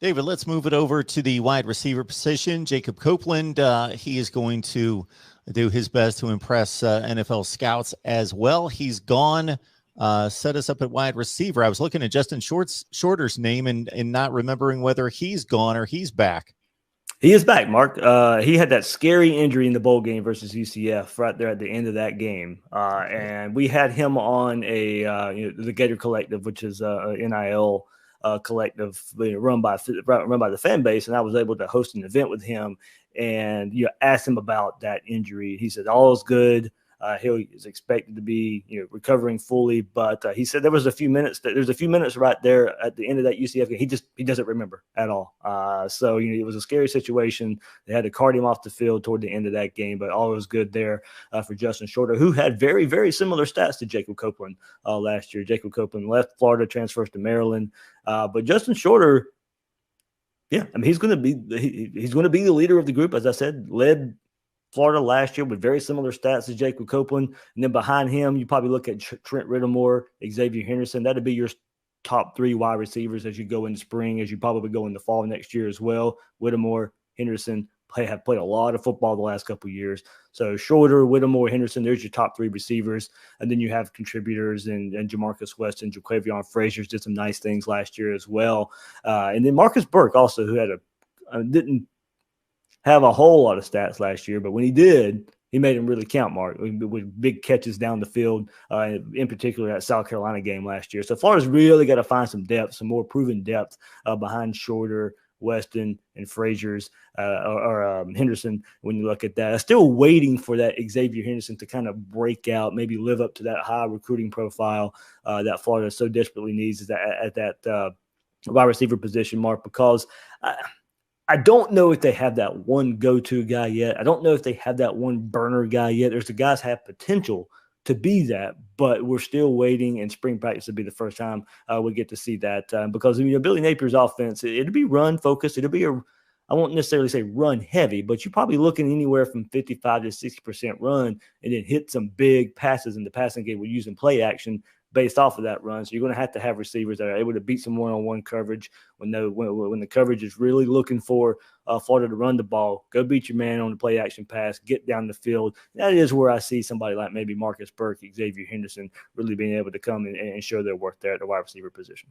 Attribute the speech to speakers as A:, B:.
A: David, let's move it over to the wide receiver position. Jacob Copeland, he is going to do his best to impress NFL scouts as well. He's gone, set us up at wide receiver. I was looking at Justin Shorter's name and not remembering whether he's gone or he's back.
B: He is back, Mark. He had that scary injury in the bowl game versus UCF right there at the end of that game. And we had him on the Gator Collective, which is a NIL collective run by the fan base. And I was able to host an event with him and asked him about that injury. He said, all is good. He is expected to be recovering fully, but he said there's a few minutes right there at the end of that UCF game. He doesn't remember at all. So it was a scary situation. They had to cart him off the field toward the end of that game, but all was good there for Justin Shorter, who had very, very similar stats to Jacob Copeland last year. Jacob Copeland left Florida, transfers to Maryland, but Justin Shorter, he's going to be the leader of the group, as I said, led Florida last year with very similar stats as Jacob Copeland. And then behind him, you probably look at Trent Whittemore, Xavier Henderson. That'd be your top three wide receivers as you go into spring, as you probably go into fall next year as well. Whittemore, Henderson have played a lot of football the last couple of years. So Shorter, Whittemore, Henderson, there's your top three receivers. And then you have contributors and Jamarcus Weston, Jaquavion Frazier did some nice things last year as well. And then Marcus Burke also, who had didn't have a whole lot of stats last year, but when he did, he made them really count, Mark, with big catches down the field, in particular that South Carolina game last year. So Florida's really got to find some depth, some more proven depth behind Shorter, Weston, and Frazier's or Henderson when you look at that. I'm still waiting for that Xavier Henderson to kind of break out, maybe live up to that high recruiting profile that Florida so desperately needs at that wide receiver position, Mark, because I don't know if they have that one go-to guy yet. I don't know if they have that one burner guy yet. There's the guys have potential to be that, but we're still waiting, and spring practice will be the first time we get to see that because Billy Napier's offense, it'll be run-focused. It'll be I won't necessarily say run-heavy, but you're probably looking anywhere from 55 to 60% run and then hit some big passes in the passing game with using play action based off of that run. So you're going to have receivers that are able to beat some one-on-one coverage when the coverage is really looking for Florida to run the ball. Go beat your man on the play action pass, get down the field. That is where I see somebody like maybe Marcus Burke, Xavier Henderson really being able to come and show their worth there at the wide receiver position.